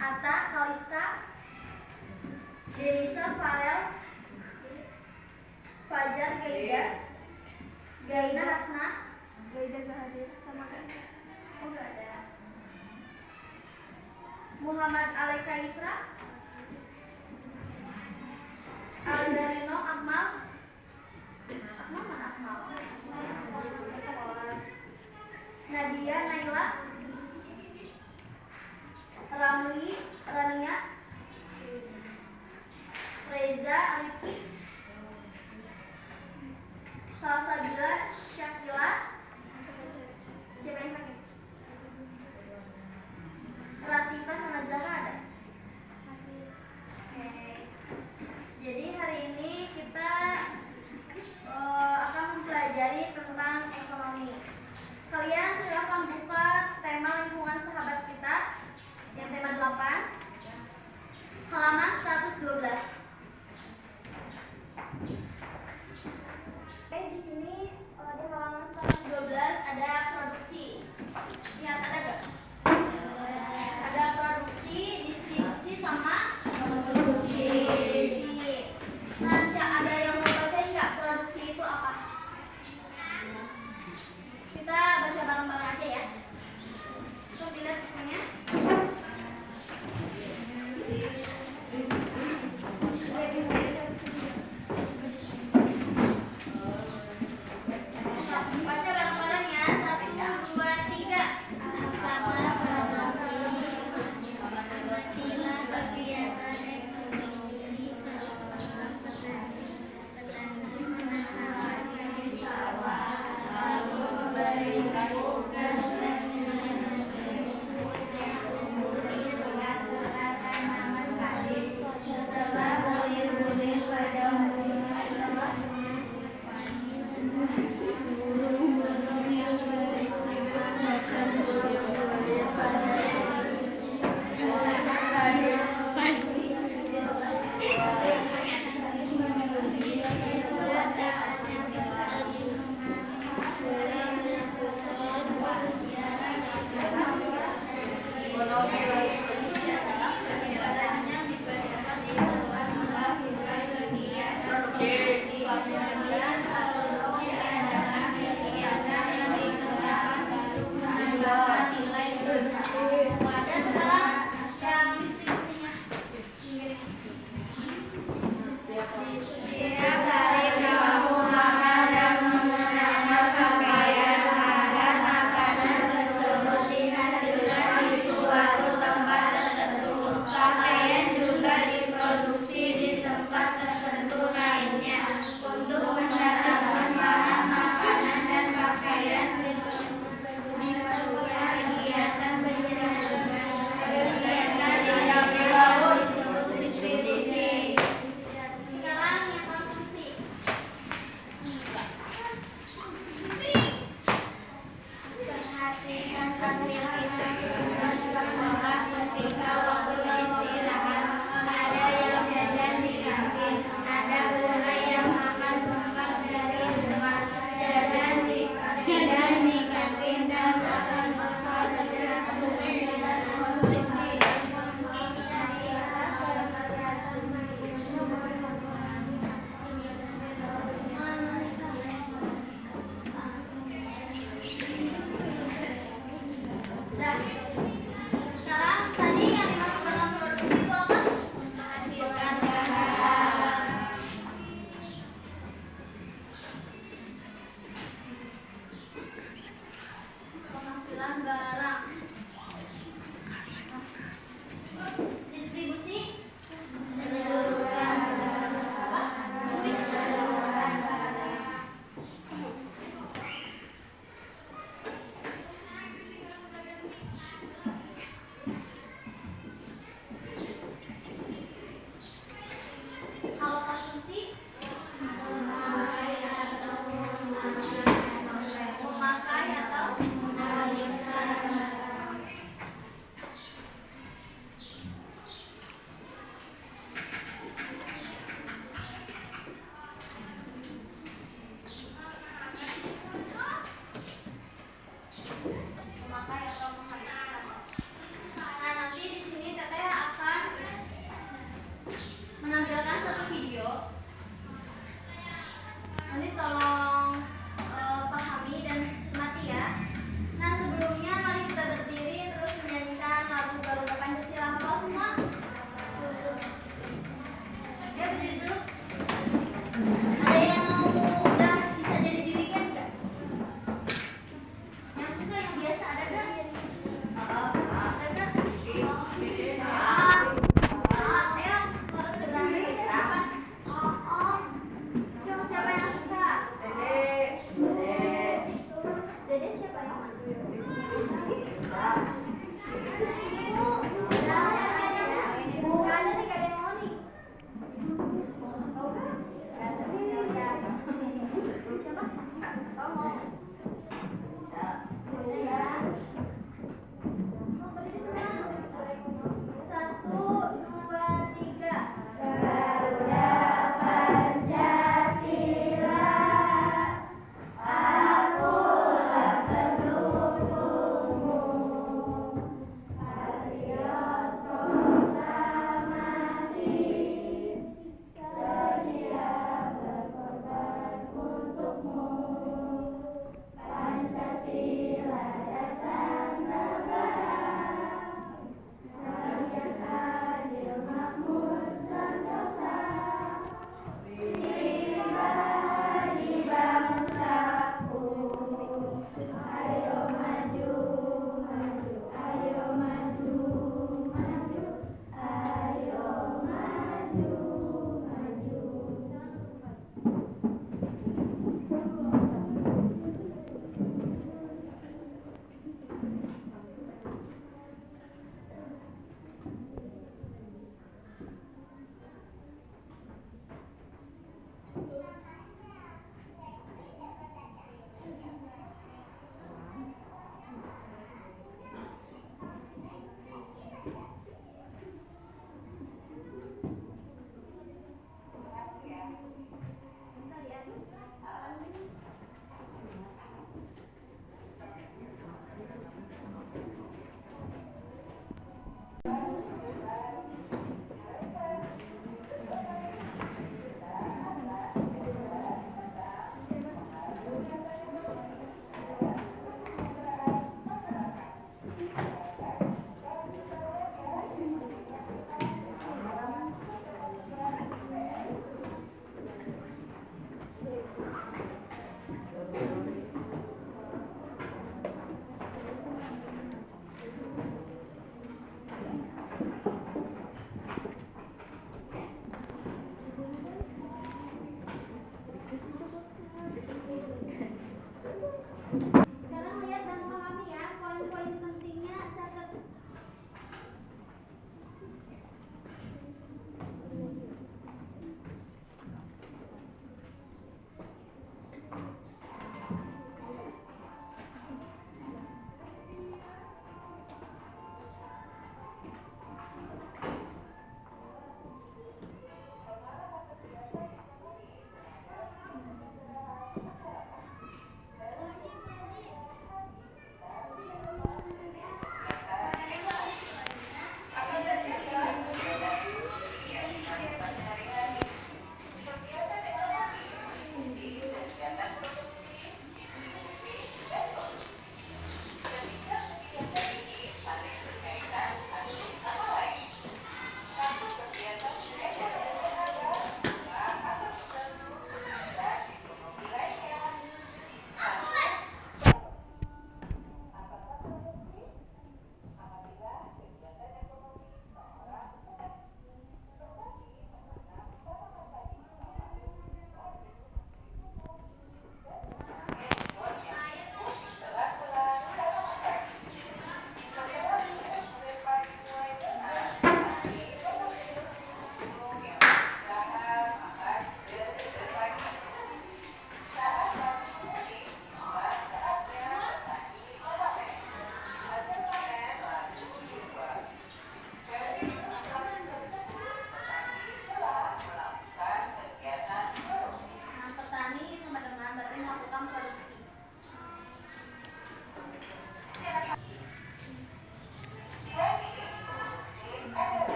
Atta, Kalista, Denisa, Farel, Fajar, Gaida, Gaina, Hasna. Gaida gak hadir sama Gaina. Oh gak ada. Muhammad Aleka Isra, Algarino, Akmal. Akmal mana Akmal? Nadia, Naila, Ramli, Rania, Reza, Riki, Salsabila, Syakila. Siapa yang sakit? Latifah sama Zahra ada? Oke. Jadi hari ini kita akan mempelajari tentang ekonomi. Kalian silahkan buka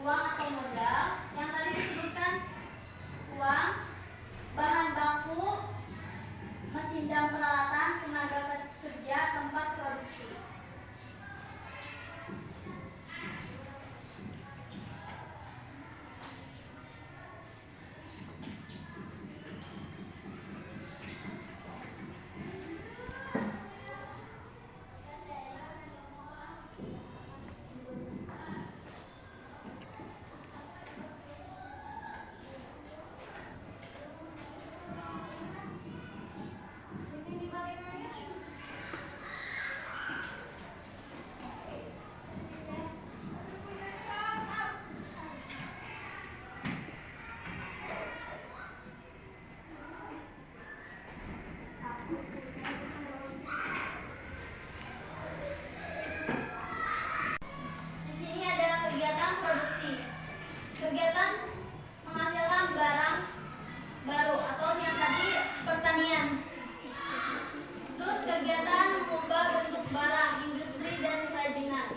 uang atau modal yang tadi disebutkan, uang, bahan baku, mesin dan peralatan, tenaga kerja, tempat produksi. Kegiatan menghasilkan barang baru atau yang tadi pertanian. Terus kegiatan mengubah bentuk barang, industri dan kerajinan.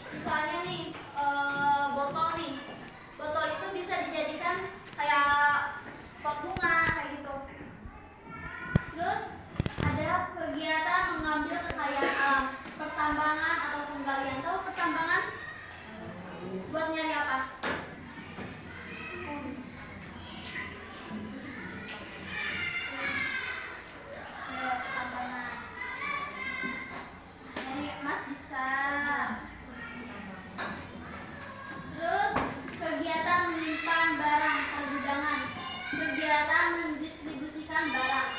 Misalnya nih, botol nih. Botol itu bisa dijadikan kayak pot bunga kayak gitu. Terus ada kegiatan mengambil kekayaan, pertambangan atau penggalian. Tahu pertambangan buat nyari apa? Kegiatan mendistribusikan barang.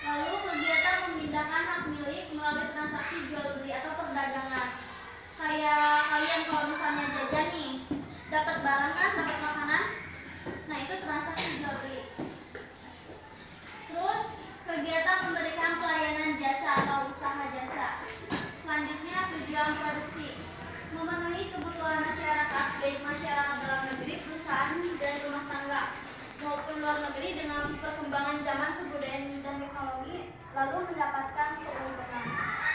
Lalu kegiatan memindahkan hak milik melalui transaksi jual beli atau perdagangan. Kayak kalian kalau misalnya jajan nih, dapat barang kan, dapat makanan. Nah, itu transaksi jual beli. Terus kegiatan memberikan pelayanan jasa atau usaha jasa. Selanjutnya tujuan produksi. Memenuhi kebutuhan masyarakat, baik masyarakat dalam negeri, perusahaan dan rumah tangga maupun luar negeri dengan perkembangan zaman, kebudayaan dan teknologi, lalu mendapatkan keuntungan.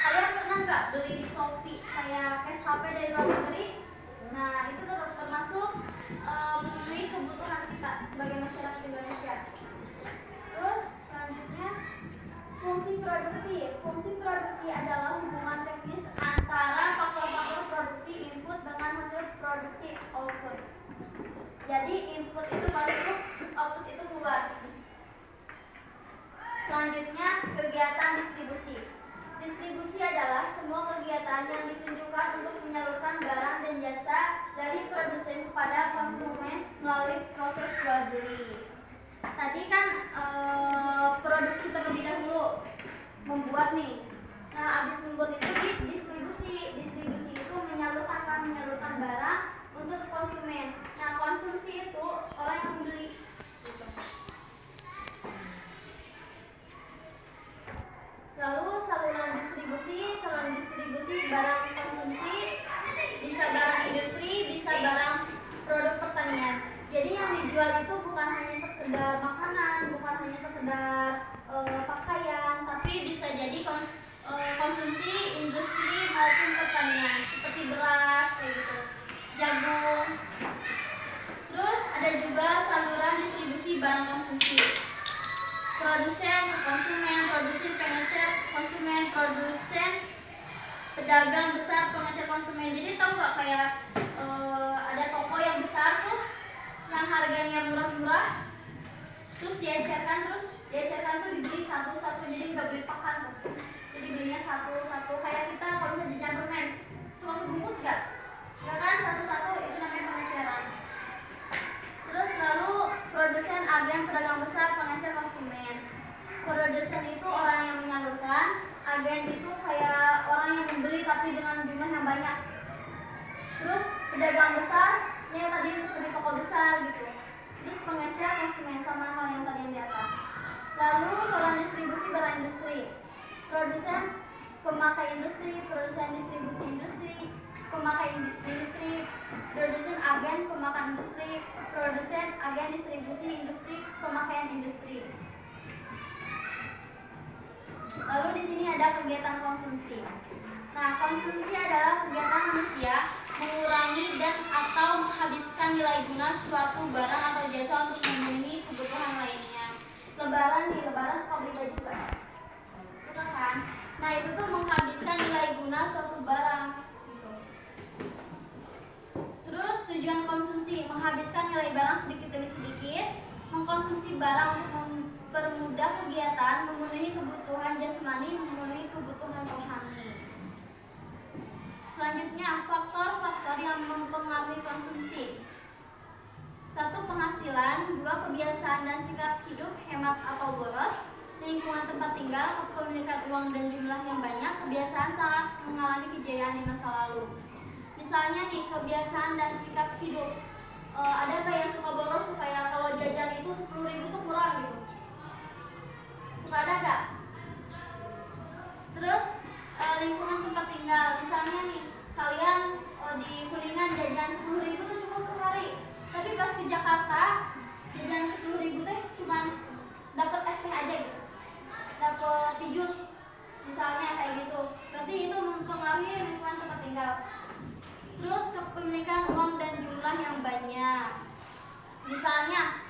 Kalian pernah nggak beli di Shopee kayak case HP dari luar negeri? Nah, itu termasuk memenuhi kebutuhan kita sebagai masyarakat Indonesia. Terus selanjutnya fungsi produksi. Fungsi produksi adalah hubungan teknis antara faktor-faktor produksi input dengan hasil produksi output. Jadi input itu masuk, output itu keluar. Selanjutnya kegiatan distribusi. Distribusi adalah semua kegiatan yang ditunjukkan untuk menyalurkan barang dan jasa dari produsen kepada konsumen melalui proses jual beli. Tadi kan produksi terlebih dahulu, membuat nih. Nah, habis membuat itu distribusi. Distribusi itu menyalurkan barang untuk konsumen. Nah, konsumsi itu orang yang membeli. Gitu. Lalu saluran distribusi barang konsumsi, bisa barang industri, bisa barang produk pertanian. Jadi yang dijual itu bukan hanya sekedar makanan, bukan hanya sekedar pakaian, tapi bisa jadi konsumsi industri maupun pertanian, seperti beras kayak gitu, jagung. Terus ada juga saluran distribusi barang konsumsi. Produsen ke konsumen, produsen pengecer konsumen, produsen pedagang besar pengecer konsumen. Jadi tahu nggak kayak ada toko yang besar tuh yang harganya murah-murah, terus diecerkan tuh dibeli satu-satu, jadi nggak beli pakan tuh. Jadi belinya satu-satu, kayak kita kalau misalnya jajan permen cuma sebungkus nggak kan, satu-satu, itu namanya pengeceran. Terus lalu produsen, agen, pedagang besar, pengecer, konsumen. Produsen itu orang yang menyalurkan, agen itu kayak orang yang membeli tapi dengan jumlah yang banyak. Terus pedagang besar yang tadi seperti toko besar gitu. Terus pengecer, konsumen, sama hal yang tadi yang di atas. Lalu saluran distribusi barang industri. Produsen, pemakai industri, produsen distribusi industri, pemakai industri, produsen agen pemakan industri, produsen agen distribusi industri, pemakaian industri. Lalu di sini ada kegiatan konsumsi. Nah, konsumsi adalah kegiatan manusia mengurangi mengurangi dan atau menghabiskan nilai guna suatu barang atau jasa untuk memenuhi kebutuhan lainnya. Lebaran suka beli baju kan? Suka kan? Nah itu tuh menghabiskan nilai guna suatu barang gitu. Terus tujuan konsumsi, menghabiskan nilai barang sedikit demi sedikit, mengkonsumsi barang untuk mempermudah kegiatan, memenuhi kebutuhan jasmani, memenuhi kebutuhan rohani. Selanjutnya, faktor-faktor yang mempengaruhi konsumsi. 1. Penghasilan. 2. Kebiasaan dan sikap hidup, hemat atau boros. Lingkungan tempat tinggal, kepemilikan uang dan jumlah yang banyak, kebiasaan saat mengalami kejayaan di masa lalu. Misalnya nih, kebiasaan dan sikap hidup. Ada nggak yang suka boros, kayak kalau jajan itu 10.000 tuh kurang gitu? Suka ada nggak? Terus lingkungan tempat tinggal, misalnya nih kalian di Kuningan jajan 10.000 tuh cukup sehari, tapi pas ke Jakarta jajan 10.000 tuh cuman dapat es teh aja gitu, dapat jus misalnya kayak gitu. Berarti itu mempengaruhi lingkungan tempat tinggal. Terus kepemilikan uang dan jumlah yang banyak. Misalnya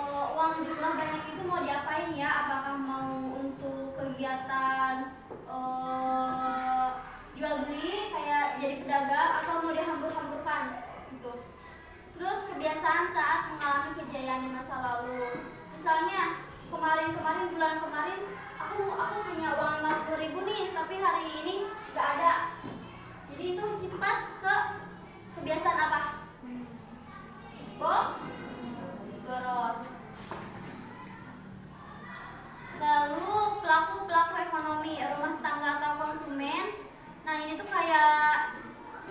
uang jumlah banyak itu mau diapain ya? Apakah mau untuk kegiatan jual beli kayak jadi pedagang, atau mau dihambur-hamburkan gitu. Terus kebiasaan saat mengalami kejayaan di masa lalu. Misalnya bulan kemarin aku punya uang 50.000 nih, tapi hari ini nggak ada. Jadi itu sifat ke kebiasaan apa? Boros. Lalu pelaku ekonomi, rumah tangga atau konsumen. Nah ini tuh kayak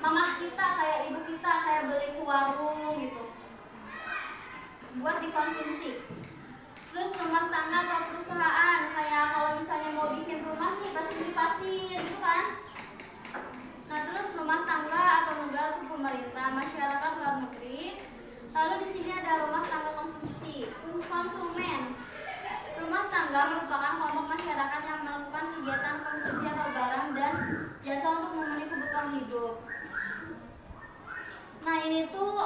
mamah kita, kayak ibu kita, kayak beli ke warung gitu buat dikonsumsi. Terus rumah tangga atau perusahaan, kayak kalau misalnya mau bikin rumah nih pasti beli pasir gitu kan. Nah terus rumah tangga atau negara atau pemerintah, masyarakat, luar negeri. Lalu di sini ada rumah tangga konsumsi, konsumen. Rumah tangga merupakan kelompok masyarakat yang melakukan kegiatan konsumsi atau barang dan jasa untuk memenuhi kebutuhan hidup. Nah ini tuh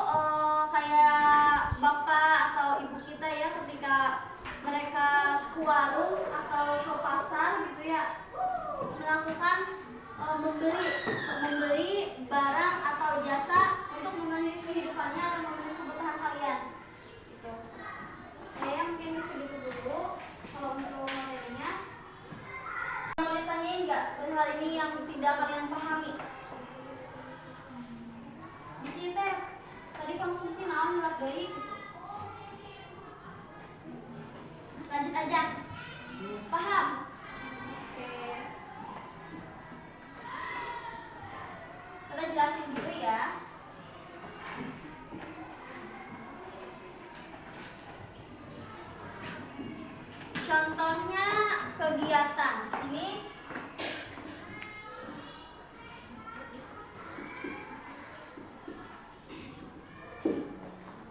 kayak bapak atau ibu kita ya, ketika mereka ke warung atau ke pasar gitu ya, melakukan membeli barang atau jasa untuk memenuhi kehidupannya atau memenuhi kebutuhan kalian gitu. Ya mungkin segitu dulu kalau untuk materinya. Mau ditanyain nggak hal ini yang tidak kalian pahami? Di sini teh tadi konsumsi naon mulak deui gitu. Lanjut aja. Paham? Oke. Kita jelasin dulu ya. Contohnya kegiatan sini.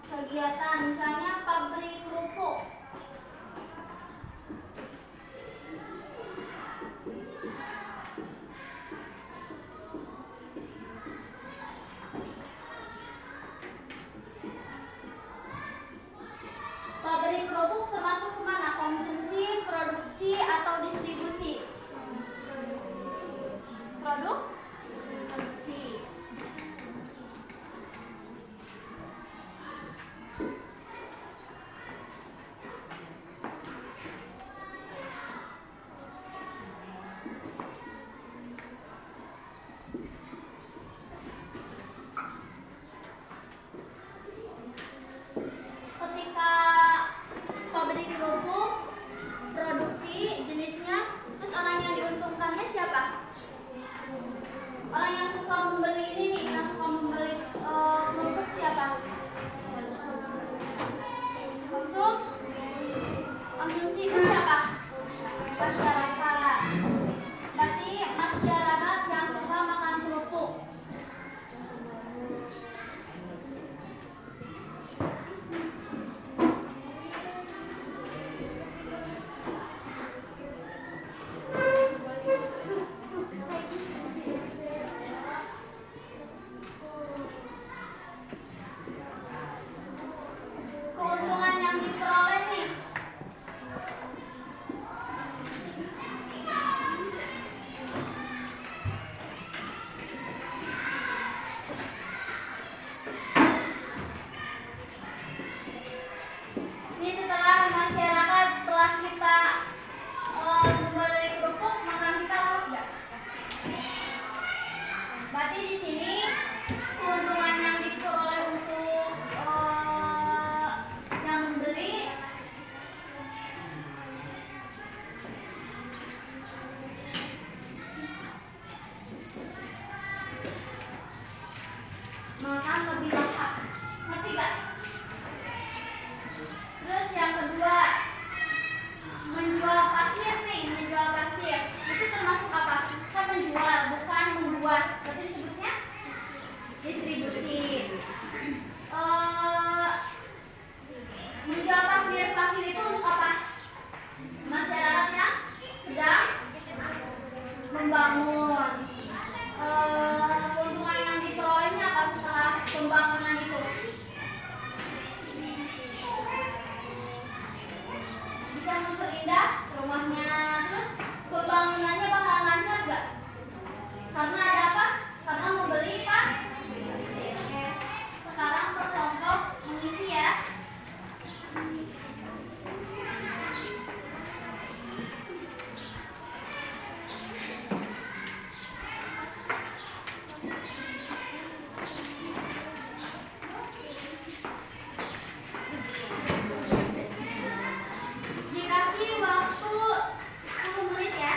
Kegiatan misalnya pabrik kerupuk. Pabrik kerupuk termasuk kemana? Konsumsi, produksi, atau distribusi? Produksi. makan lebih lahap. Ngerti gak? Terus yang kedua, menjual pasir nih, menjual pasir itu termasuk apa? Kan menjual, bukan membuat. Berarti disebutnya distribusi. Menjual pasir, pasir itu untuk apa? Masyarakat yang sedang membangun. Keuntungan yang diperolehnya apa setelah pembangunan itu? Bisa memperindah rumahnya, terus pembangunannya bakalan lancar gak? Karena ada apa? Karena membeli pasir. Oke. Sekarang per kelompok mengisi ya. Dikasih waktu 10 menit ya.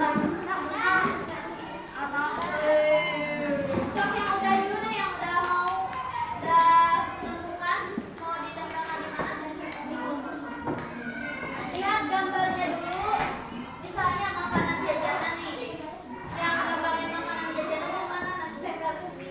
Sok yang udah dulu deh, yang udah menentukan mau ditempelkan di mana. Lihat gambarnya dulu. Misalnya makanan jajanan nih. Yang gambarnya makanan jajanan yang mana nanti tempel ke sini.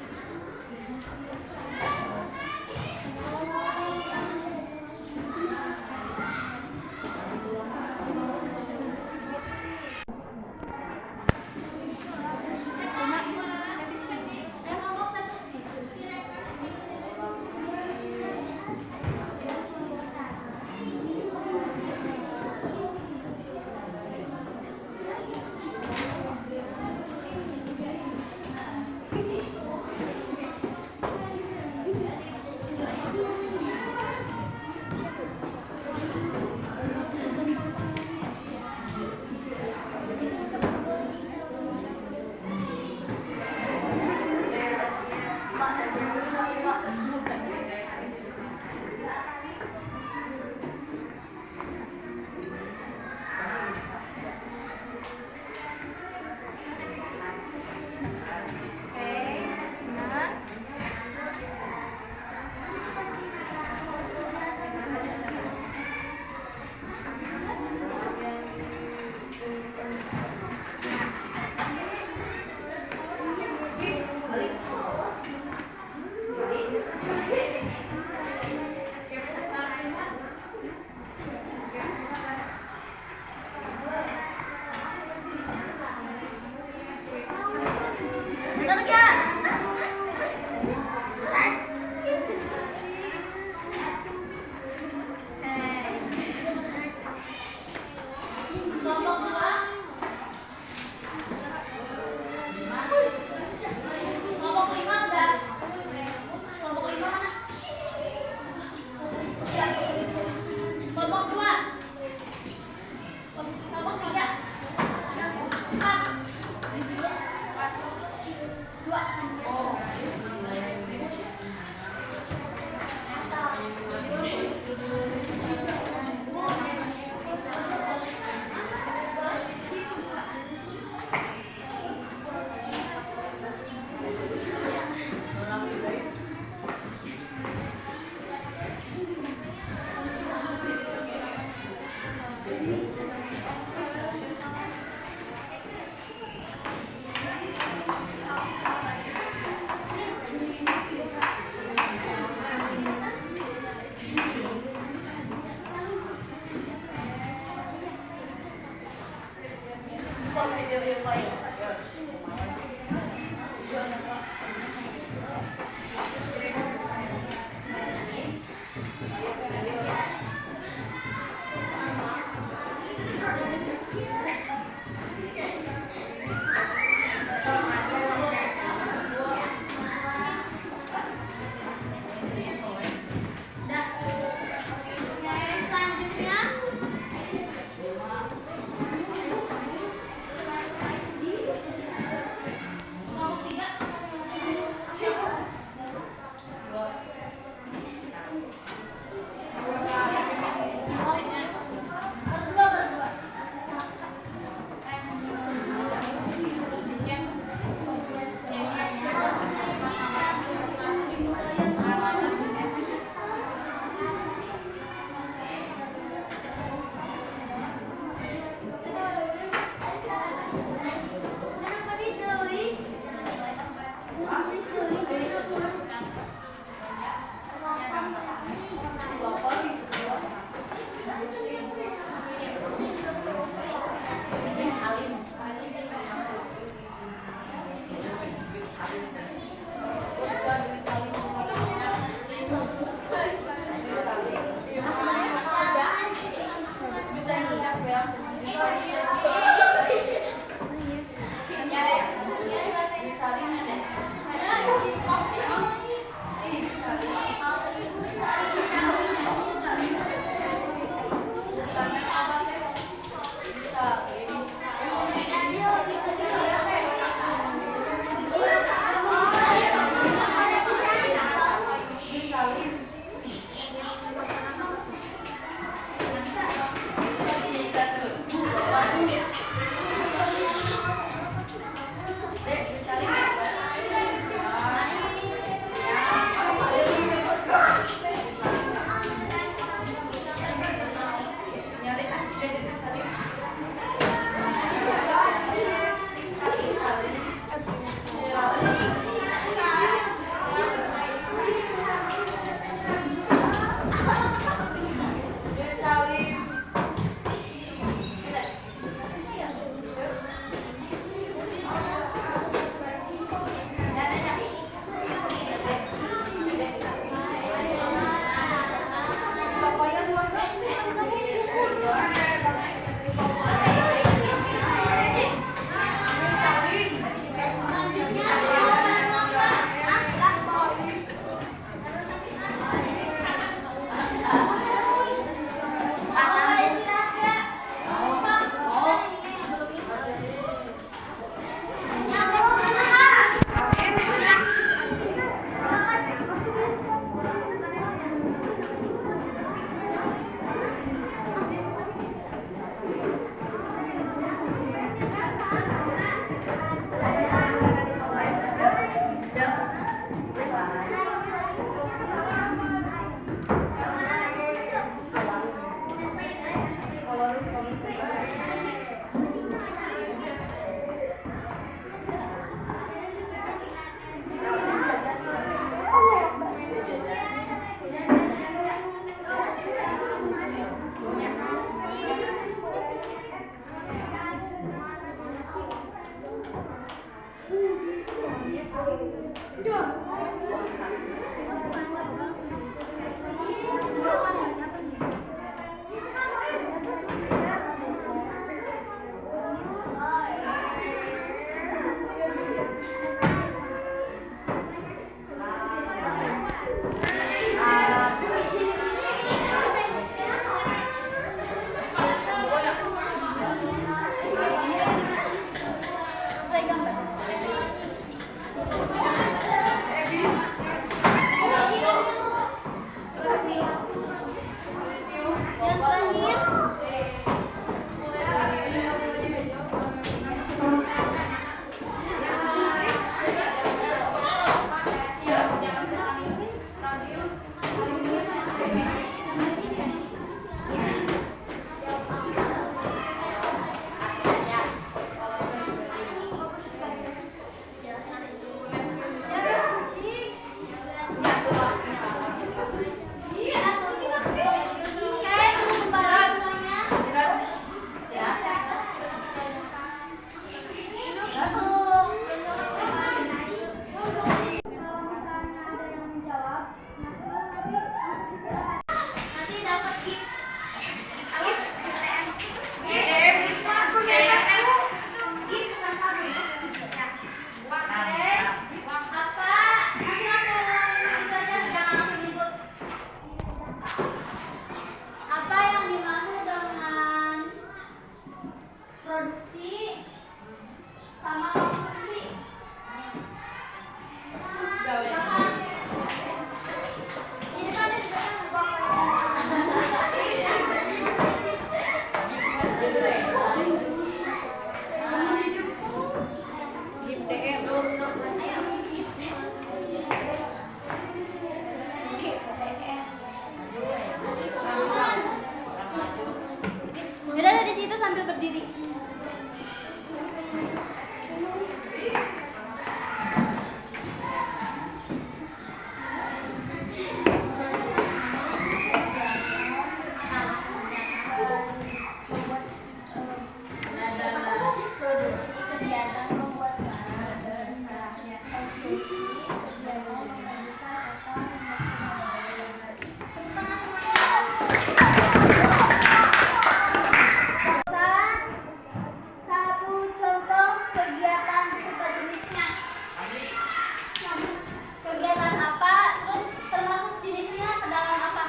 Kegiatan apa, terus termasuk jenisnya ke dalam apa?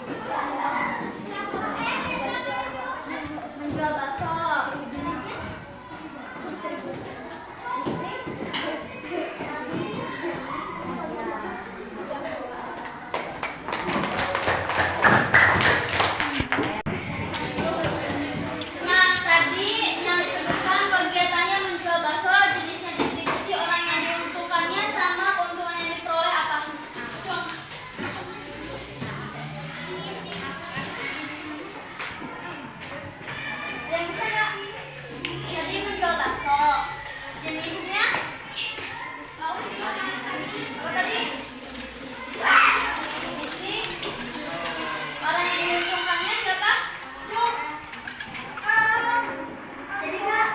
Misalnya menjual bakso, jenisnya? Nah, tadi yang disebutkan kegiatannya menjual bakso, jenisnya distribusi, orang yang diuntungkannya sama keuntungan yang diperoleh apa? Cung. Ada yang bisa nggak? Tadi menjual bakso, jenisnya? Apa tadi? Jenisnya? Orang yang diuntungkannya siapa? Cung. Jadi kak,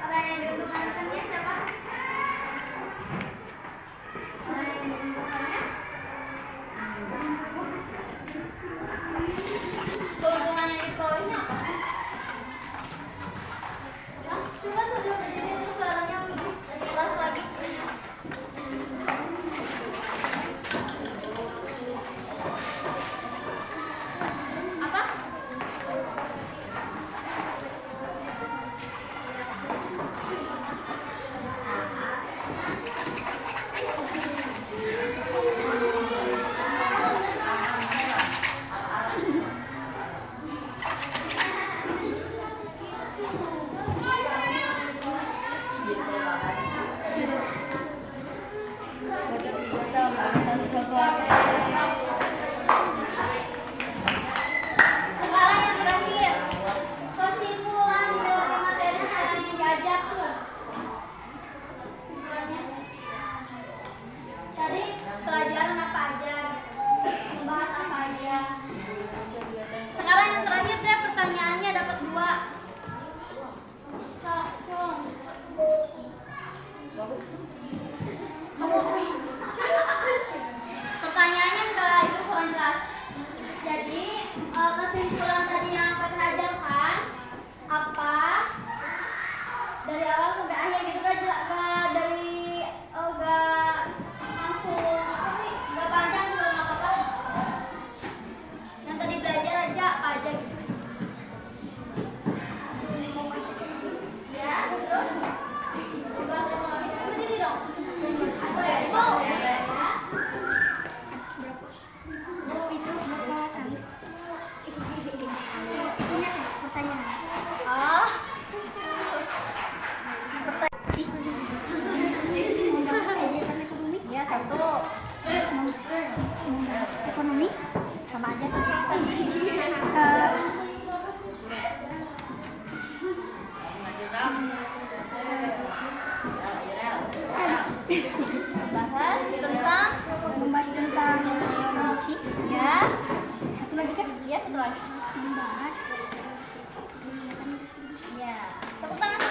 orang yang diuntungkannya siapa? Orang yang diuntungkannya? Keuntungan yang diperolehnya apa? Hah? Coba sambil berdiri terus suaranya lebih keras lagi. Apa? Sekarang yang terakhir, kesimpulan dari materi sekarang yang diajar tuh. Kesimpulannya, tadi pelajaran apa aja, membahas apa aja. Sekarang yang terakhir deh, pertanyaannya dapat 2. Sok, Cung. Pertanyaannya enggak itu kurang jelas. Jadi kesimpulan tadi yang Fatih ajarkan apa dari awal sampai akhir gitu kan, dari enggak langsung apa sih, enggak panjang juga nggak apa-apa. Yang tadi belajar aja apa aja gitu. Ya, terus dibahas ekonomi sampai berdiri dong. Ya, 1. Ekonomi Sama aja kegiatan. Bahas tentang membahas tentang produksi. ya. Satu lagi kan? Ya, satu lagi. Membahas Ya. Tepuk tangan.